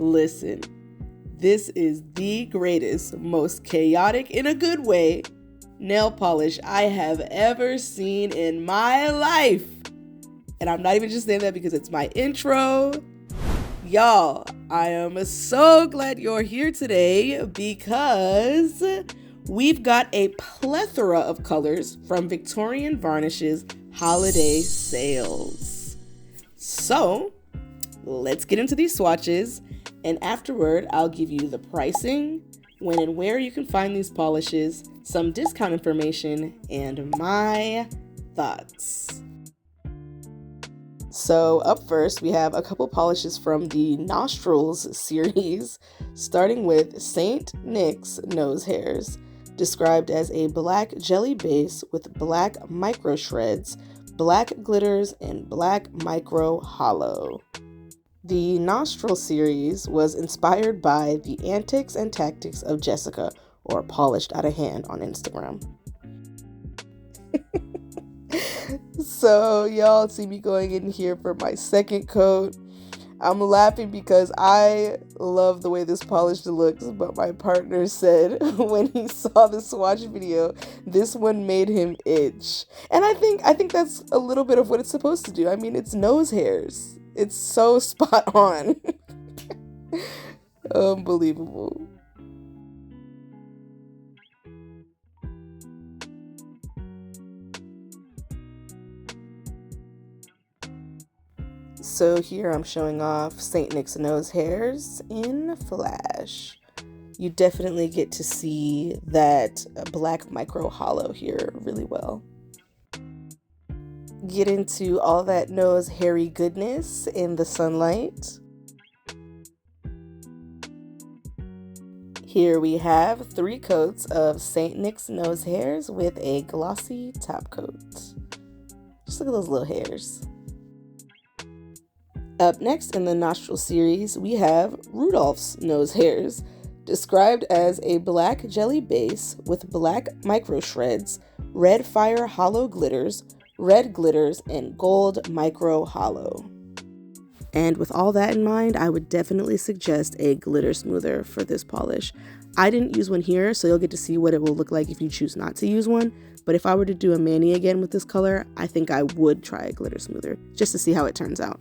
Listen, this is the greatest, most chaotic in a good way nail polish I have ever seen in my life. And I'm not even just saying that because it's my intro. Y'all, I am so glad you're here today because we've got a plethora of colors from Victorian Varnish's holiday sales. So let's get into these swatches, and afterward I'll give you the pricing, when and where you can find these polishes, some discount information, and my thoughts. So up first, we have a couple polishes from the Nostrils series, starting with Saint Nick's Nose Hairs, described as a black jelly base with black micro shreds, black glitters, and black micro hollow. The Nostril series was inspired by the antics and tactics of Jessica, or Polished Out of Hand on Instagram. So y'all see me going in here for my second coat. I'm laughing because I love the way this polish looks, but my partner said when he saw the swatch video, this one made him itch. And I think that's a little bit of what it's supposed to do. I mean, it's nose hairs. It's so spot on. Unbelievable. So here I'm showing off Saint Nick's Nose Hairs in Flash. You definitely get to see that black micro hollow here really well. Get into all that nose hairy goodness in the sunlight. Here we have 3 coats of Saint Nick's Nose Hairs with a glossy top coat. Just look at those little hairs. Up next in the Nostril series, we have Rudolph's Nose Hairs, described as a black jelly base with black micro shreds, red fire hollow glitters, red glitters, and gold micro hollow. And with all that in mind, I would definitely suggest a glitter smoother for this polish. I didn't use one here, so you'll get to see what it will look like if you choose not to use one. But if I were to do a mani again with this color, I think I would try a glitter smoother just to see how it turns out.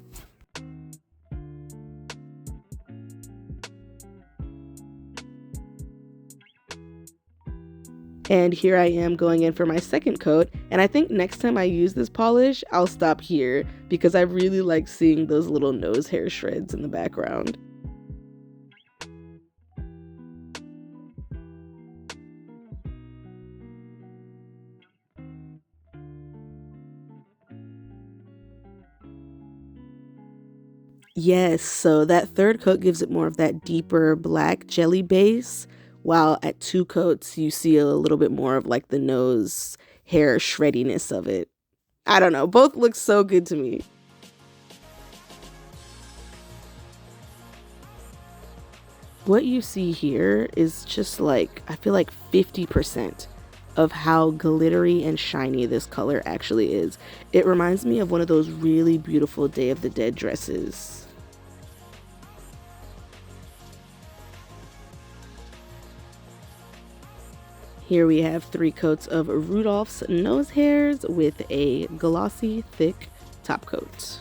And here I am going in for my second coat, and I think next time I use this polish, I'll stop here because I really like seeing those little nose hair shreds in the background. Yes, so that third coat gives it more of that deeper black jelly base, while at 2 coats you see a little bit more of like the nose hair shreddiness of it. I don't know, both look so good to me. What you see here is just like, I feel like 50% of how glittery and shiny this color actually is. It reminds me of one of those really beautiful Day of the Dead dresses. Here we have 3 coats of Rudolph's Nose Hairs with a glossy, thick top coat.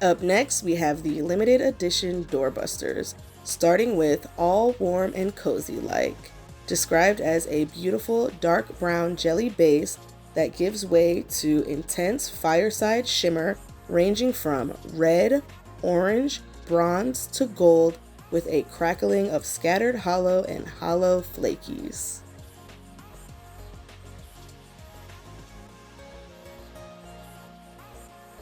Up next, we have the limited edition Doorbusters, starting with All Warm and Cozy Like, described as a beautiful dark brown jelly base that gives way to intense fireside shimmer ranging from red, orange, bronze to gold, with a crackling of scattered hollow and hollow flakies.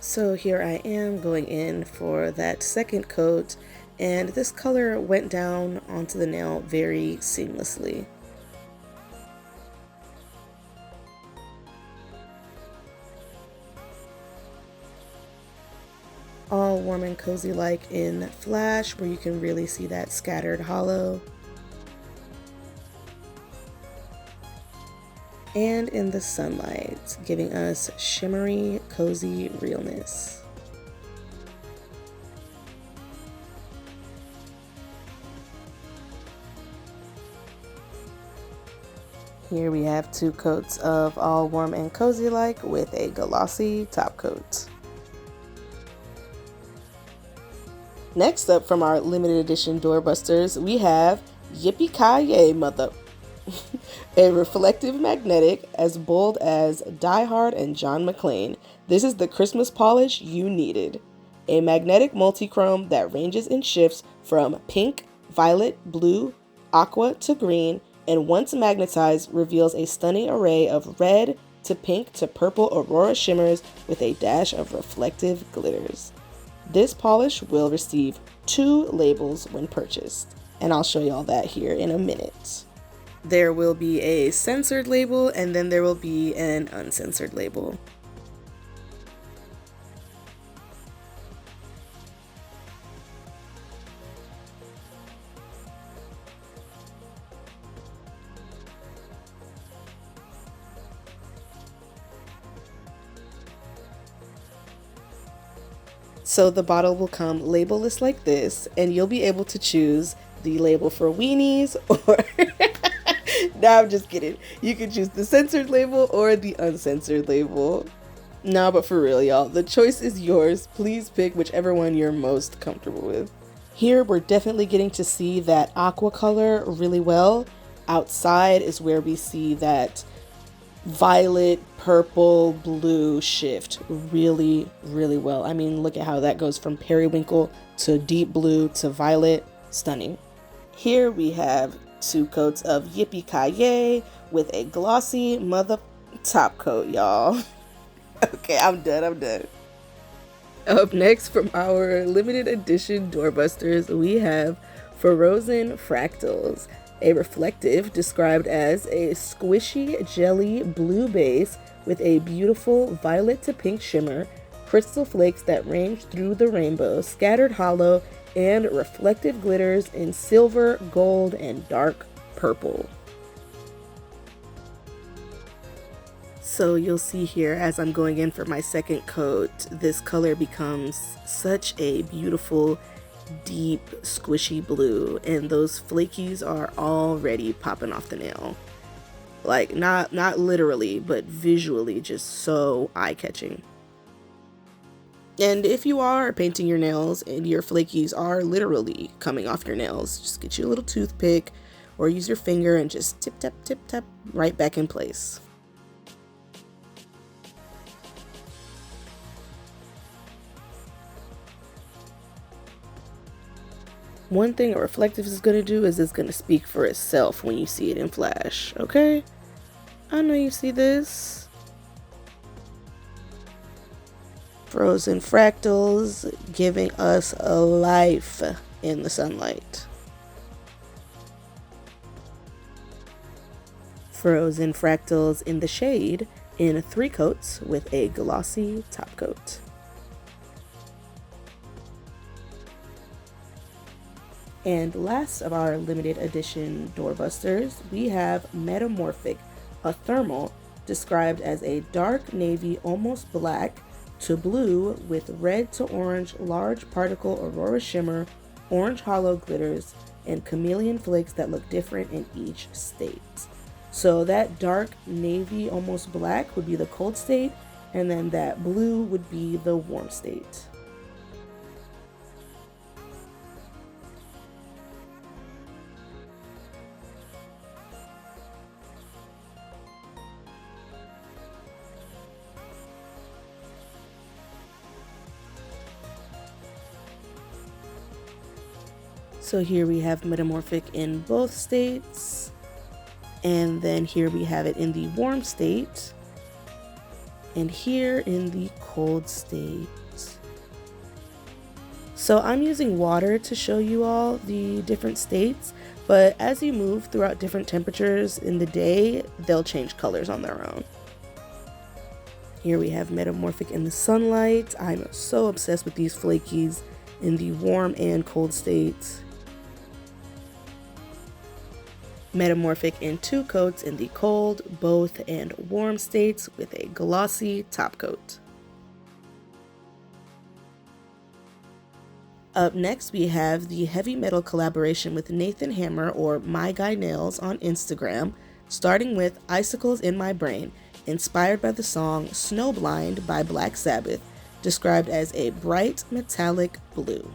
So here I am going in for that second coat, and this color went down onto the nail very seamlessly. All warm and cozy like in Flash, where you can really see that scattered hollow. And in the sunlight, giving us shimmery, cozy realness. Here we have 2 coats of All Warm and Cozy Like with a glossy top coat. Next up from our limited edition Doorbusters, we have Yippie Ki-Yay mother. A reflective magnetic as bold as Die Hard and John McClane. This is the Christmas polish you needed. A magnetic multi-chrome that ranges and shifts from pink, violet, blue, aqua to green, and once magnetized reveals a stunning array of red to pink to purple aurora shimmers with a dash of reflective glitters. This polish will receive 2 labels when purchased, and I'll show y'all that here in a minute. There will be a censored label, and then there will be an uncensored label. So the bottle will come labelless like this, and you'll be able to choose the label for weenies or nah, I'm just kidding. You can choose the censored label or the uncensored label. Nah, but for real, y'all, the choice is yours. Please pick whichever one you're most comfortable with. Here, we're definitely getting to see that aqua color really well. Outside is where we see that violet, purple, blue shift really, really well. I mean, look at how that goes from periwinkle to deep blue to violet. Stunning. Here we have 2 coats of Yippie Ki-Yay with a glossy mother top coat, y'all. Okay, I'm done. Up next from our limited edition Doorbusters, we have Frozen Fractals, a reflective described as a squishy jelly blue base with a beautiful violet to pink shimmer, crystal flakes that range through the rainbow, scattered hollow, and reflective glitters in silver, gold, and dark purple. So you'll see here as I'm going in for my second coat, this color becomes such a beautiful, deep, squishy blue, and those flakies are already popping off the nail. Like, not literally, but visually just so eye-catching. And if you are painting your nails and your flakies are literally coming off your nails, just get you a little toothpick or use your finger and just tip tap right back in place. One thing a reflective is going to do is it's going to speak for itself when you see it in flash, okay? I know you see this. Frozen Fractals giving us a life in the sunlight. Frozen Fractals in the shade in 3 coats with a glossy top coat. And last of our limited edition Doorbusters, we have Metamorphic, a thermal described as a dark navy, almost black, to blue with red to orange large particle aurora shimmer, orange hollow glitters, and chameleon flakes that look different in each state. So that dark navy, almost black, would be the cold state, and then that blue would be the warm state. So here we have Metamorphic in both states, and then here we have it in the warm state, and here in the cold state. So I'm using water to show you all the different states, but as you move throughout different temperatures in the day, they'll change colors on their own. Here we have Metamorphic in the sunlight. I'm so obsessed with these flakies in the warm and cold states. Metamorphic in 2 coats in the cold, both, and warm states with a glossy top coat. Up next, we have the Heavy Metal collaboration with Nathan Hammer, or MYGUYNAILS on Instagram, starting with Icicles in My Brain, inspired by the song Snowblind by Black Sabbath, described as a bright metallic blue.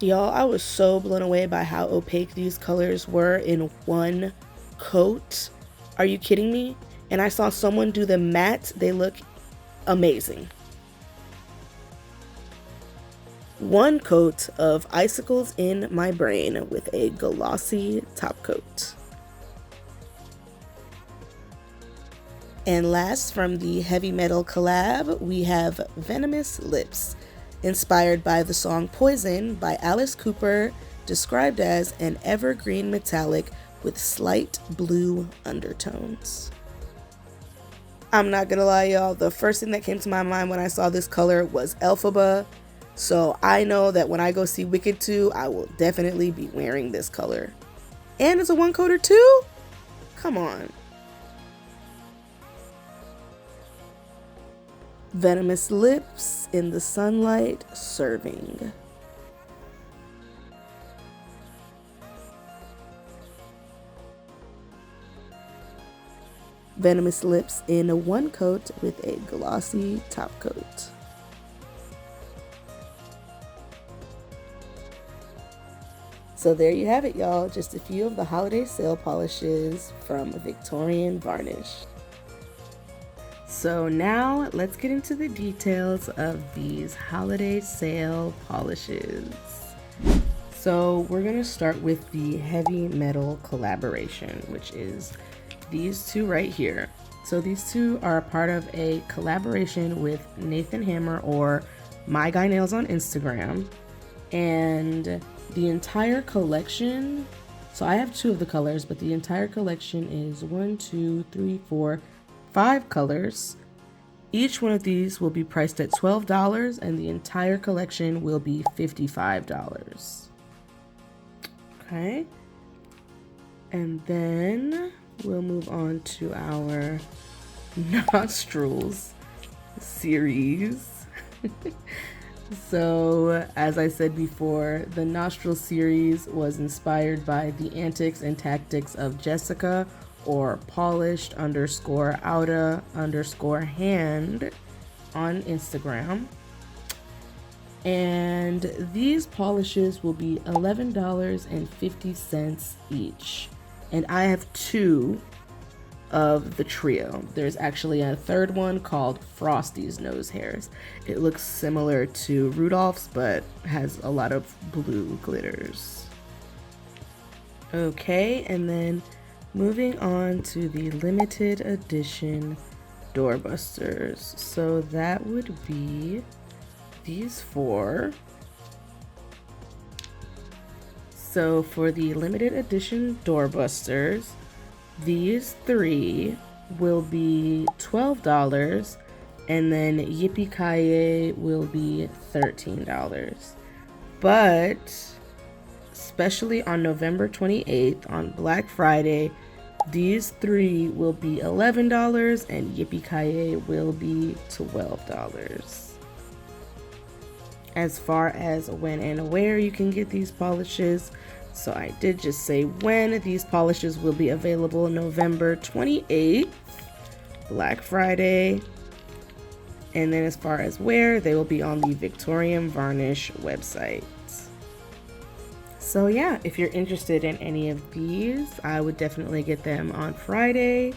Y'all, I was so blown away by how opaque these colors were in one coat. Are you kidding me? And I saw someone do the matte. They look amazing. One coat of Icicles in My Brain with a glossy top coat. And last, from the Heavy Metal Collab, we have Venomous Lips, inspired by the song Poison by Alice Cooper, described as an evergreen metallic with slight blue undertones. I'm not gonna lie, y'all, the first thing that came to my mind when I saw this color was Elphaba, so I know that when I go see Wicked 2, I will definitely be wearing this color. And it's a one coater too? Come on. Venomous Lips in the Sunlight Serving. Venomous Lips in a one coat with a glossy top coat. So there you have it, y'all. Just a few of the holiday sale polishes from Victorian Varnish. So now let's get into the details of these holiday sale polishes. So we're gonna start with the Heavy Metal Collaboration, which is these two right here. So these two are a part of a collaboration with Nathan Hammer, or MYGUYNAILS on Instagram. And the entire collection, so I have two of the colors, but the entire collection is 5 colors. Each one of these will be priced at $12, and the entire collection will be $55. Okay. And then we'll move on to our Nostrils series. So, as I said before, the Nostrils series was inspired by the antics and tactics of Jessica, or polished_outa_hand on Instagram. And these polishes will be $11.50 each. And I have two of the trio. There's actually a third one called Frosty's Nose Hairs. It looks similar to Rudolph's, but has a lot of blue glitters. Okay, and then moving on to the limited edition Doorbusters. So that would be these four. So for the limited edition Doorbusters, these three will be $12, and then Yippie Ki-Yay will be $13. But especially on November 28th, on Black Friday, these three will be $11 and Yippie Ki-Yay will be $12. As far as when and where you can get these polishes, so I did just say when these polishes will be available: November 28th, Black Friday. And then as far as where, they will be on the Victorian Varnish website. So yeah, if you're interested in any of these, I would definitely get them on Friday.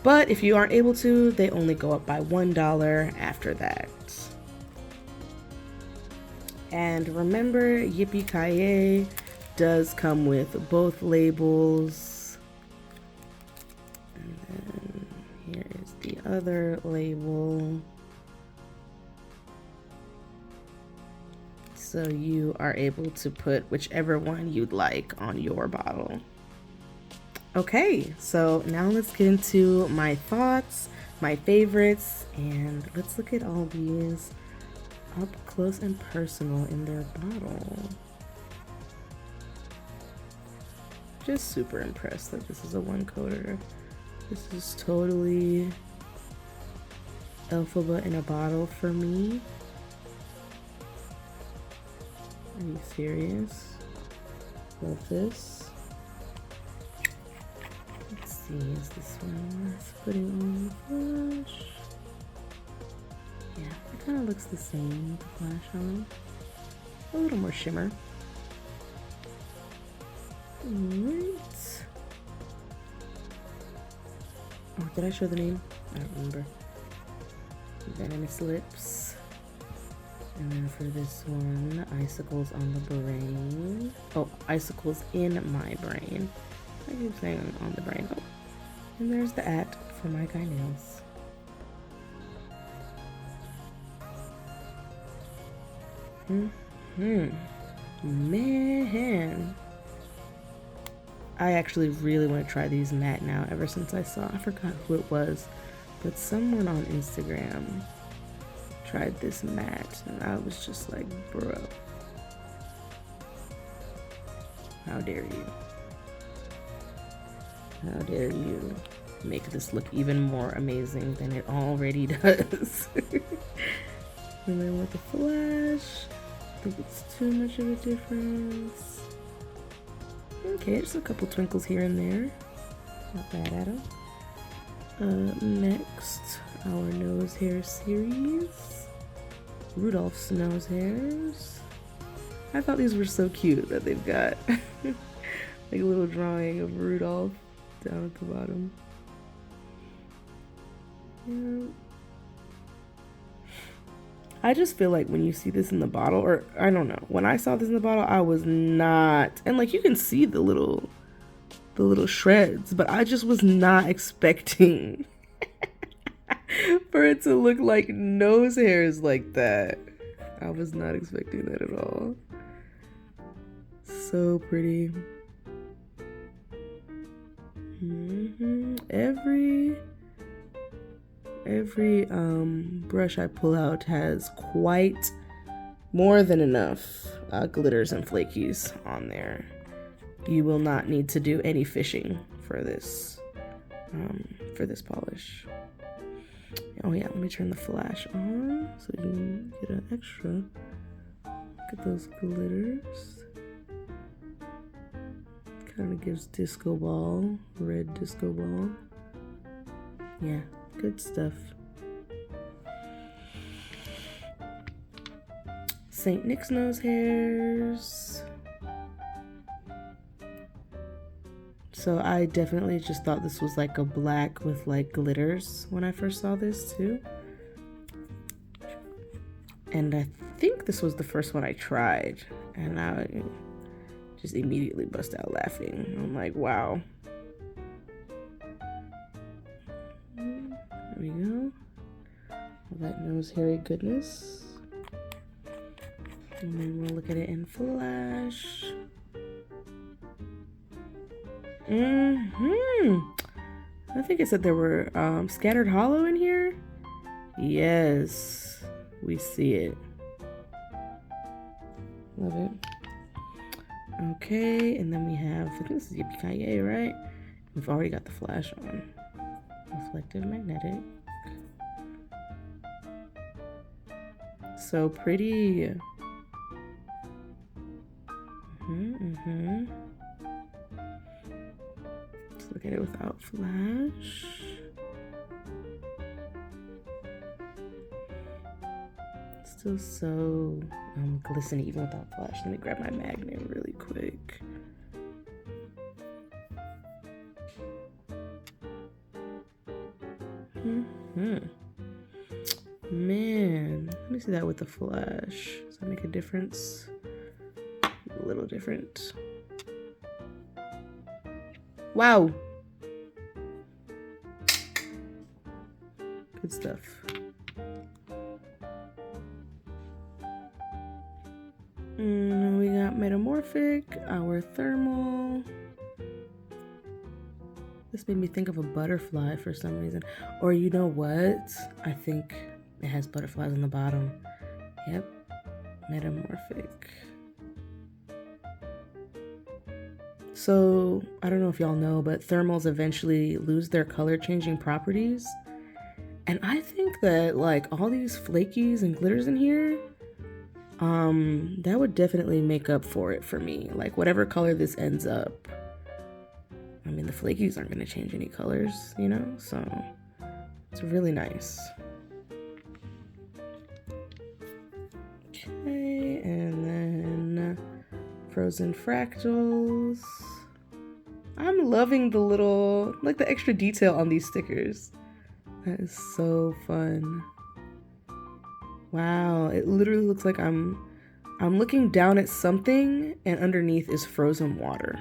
But if you aren't able to, they only go up by $1 after that. And remember, Yippie Ki-Yay does come with both labels. And then here is the other label. So you are able to put whichever one you'd like on your bottle. Okay, so now let's get into my thoughts, my favorites, and let's look at all these up close and personal in their bottle. Just super impressed that this is a one coater. This is totally Elphaba in a bottle for me. Are you serious? Love this. see, is this one that's putting on the flash? Yeah, it kind of looks the same with the flash on. A little more shimmer. Alright. Oh, did I show the name? I don't remember. Venomous Lips. And then for this one, Icicles on the brain. Oh, Icicles in my brain. I keep saying on the brain. Oh. And there's the @ for MYGUYNAILS. Man. I actually really want to try these matte now ever since I forgot who it was, but someone on Instagram tried this matte and I was just like, bro, how dare you? How dare you make this look even more amazing than it already does? And then with the flash, I think it's too much of a difference. Okay, just a couple twinkles here and there. Not bad at all. Next, our nose hair series. Rudolph's nose hairs. I thought these were so cute that they've got like a little drawing of Rudolph down at the bottom. Yeah. I just feel like when you see this in the bottle, or I don't know, when I saw this in the bottle, I was not, and like you can see the little shreds, but I just was not expecting for it to look like nose hairs like that. I was not expecting that at all. So pretty. Every brush I pull out has quite more than enough glitters and flakies on there. You will not need to do any fishing for this polish. Oh yeah, let me turn the flash on so you can get an extra look at those glitters. Kind of gives disco ball, red disco ball. Yeah, good stuff. St. Nick's nose hairs. So I definitely just thought this was like a black with like glitters when I first saw this too. And I think this was the first one I tried, and I just immediately bust out laughing. I'm like, wow. There we go. All that nose hairy goodness. And then we'll look at it in flash. I think it said there were scattered hollow in here. Yes, we see it. Love it. Okay, and then we have, I think this is Yippie Ki-Yay, right? We've already got the flash on. Reflective magnetic. So pretty. Let's look at it without flash. Still so glistening even without flash. Let me grab my magnet really quick. Man, let me see that with the flash. Does that make a difference? A little different. Wow. Good stuff. And we got Metamorphic, our thermal. This made me think of a butterfly for some reason. Or you know what? I think it has butterflies on the bottom. Yep, Metamorphic. So, I don't know if y'all know, but thermals eventually lose their color changing properties. And I think that like all these flakies and glitters in here, that would definitely make up for it for me. Like whatever color this ends up, I mean, the flakies aren't going to change any colors, you know? So it's really nice. Okay, and then Frozen Fractals. I'm loving the little, like the extra detail on these stickers. That is so fun. Wow, it literally looks like I'm looking down at something and underneath is frozen water.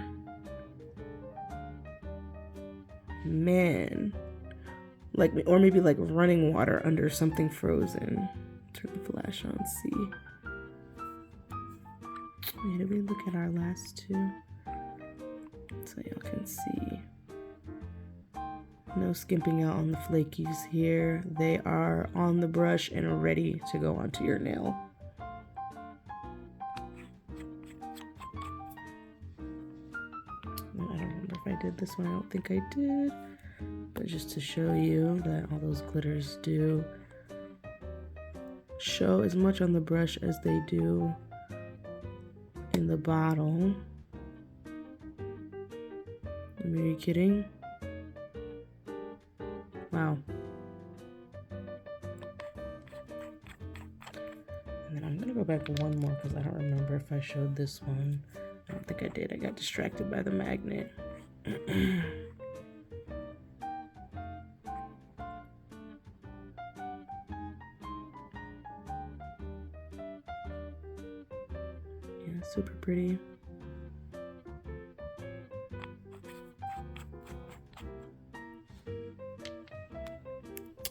Man. Like, or maybe like running water under something frozen. Turn the flash on, see. Yeah, did we look at our last two? So y'all can see. No skimping out on the flakies here. They are on the brush and ready to go onto your nail. I don't remember if I did this one. I don't think I did. But just to show you that all those glitters do show as much on the brush as they do in the bottle. Are you kidding? Wow. And then I'm gonna go back one more because I don't remember if I showed this one. I don't think I did. I got distracted by the magnet. Yeah, super pretty.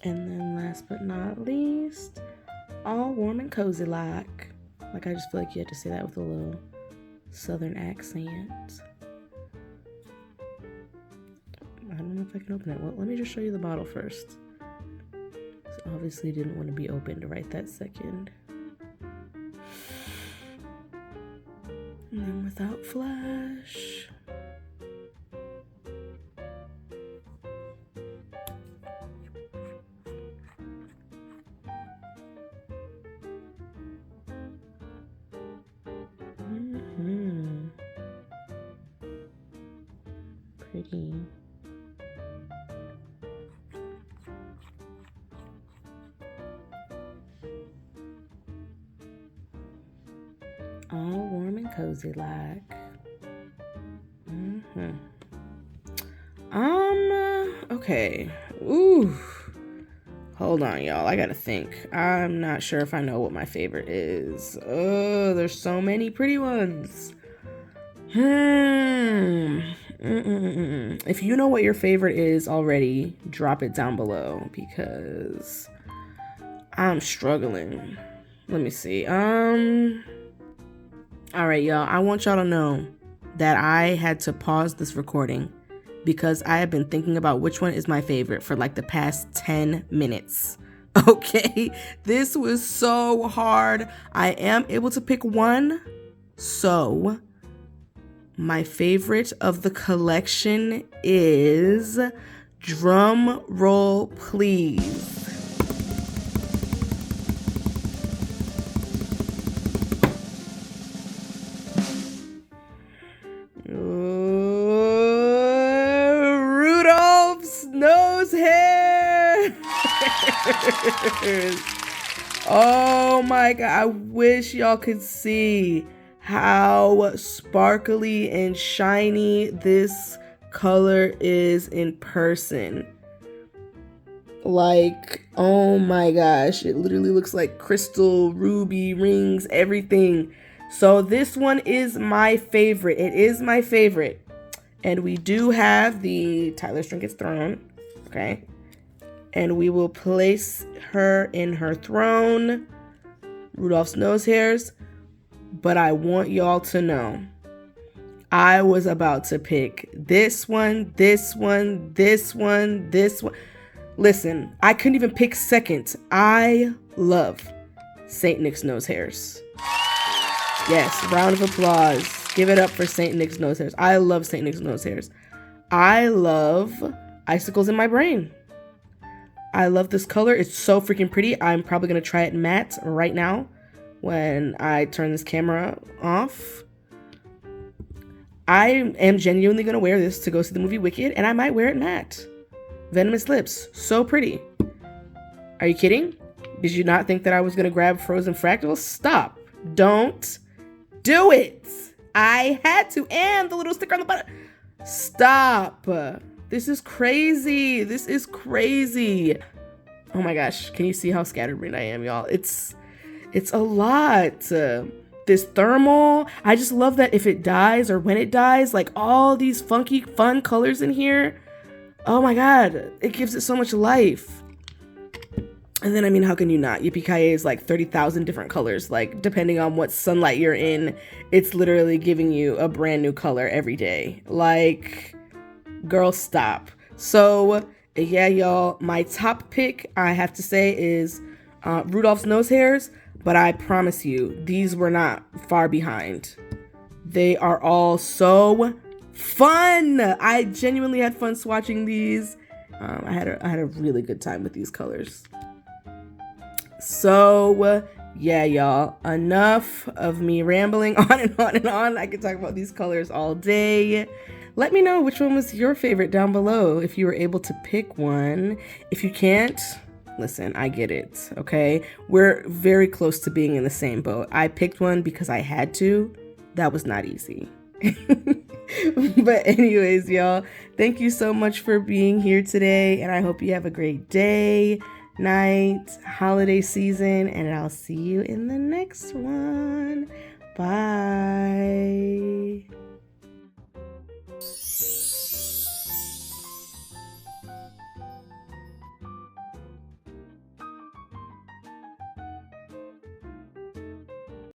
And then last but not least, all warm and cozy like. Like, I just feel like you had to say that with a little southern accent. I don't know if I can open it. Well, let me just show you the bottle first. So obviously didn't want to be opened right that second. And then without flash. Pretty. All warm and cozy like. Okay. Ooh. Hold on, y'all. I gotta think. I'm not sure if I know what my favorite is. Oh, there's so many pretty ones. If you know what your favorite is already, drop it down below because I'm struggling. Let me see. All right, y'all. I want y'all to know that I had to pause this recording because I have been thinking about which one is my favorite for like the past 10 minutes. Okay, this was so hard. I am able to pick one. So my favorite of the collection is, drum roll please, Rudolph's nose hairs. Oh my god, I wish y'all could see how sparkly and shiny this color is in person. Like, oh my gosh, it literally looks like crystal, ruby, rings, everything. So this one is my favorite. It is my favorite. And we do have the Tyler's Trinkets throne, okay? And we will place her in her throne, Rudolph's nose hairs. But I want y'all to know, I was about to pick this one, this one, this one, this one. Listen, I couldn't even pick second. I love Saint Nick's nose hairs. Yes, round of applause. Give it up for Saint Nick's nose hairs. I love Saint Nick's nose hairs. I love Icicles in My Brain. I love this color. It's so freaking pretty. I'm probably going to try it matte right now when I turn this camera off. I am genuinely going to wear this to go see the movie Wicked, and I might wear it matte. Venomous Lips. So pretty. Are you kidding? Did you not think that I was going to grab Frozen Fractals? Stop. Don't do it. I had to. And the little sticker on the bottom. Stop. This is crazy. This is crazy. Oh my gosh. Can you see how scatterbrained I am, y'all? It's a lot. This thermal. I just love that if it dies or when it dies, like all these funky, fun colors in here. Oh my God. It gives it so much life. And then, I mean, how can you not? Yippie Ki-Yay is like 30,000 different colors. Like, depending on what sunlight you're in, it's literally giving you a brand new color every day. Like, girl, stop. So, yeah, y'all, my top pick, I have to say, is Rudolph's nose hairs. But I promise you, these were not far behind. They are all so fun. I genuinely had fun swatching these. I had a really good time with these colors. So, yeah, y'all, enough of me rambling on and on and on. I could talk about these colors all day. Let me know which one was your favorite down below if you were able to pick one. If you can't, listen, I get it, okay? We're very close to being in the same boat. I picked one because I had to. That was not easy. But anyways, y'all, thank you so much for being here today, and I hope you have a great day, night, holiday season, and I'll see you in the next one. Bye.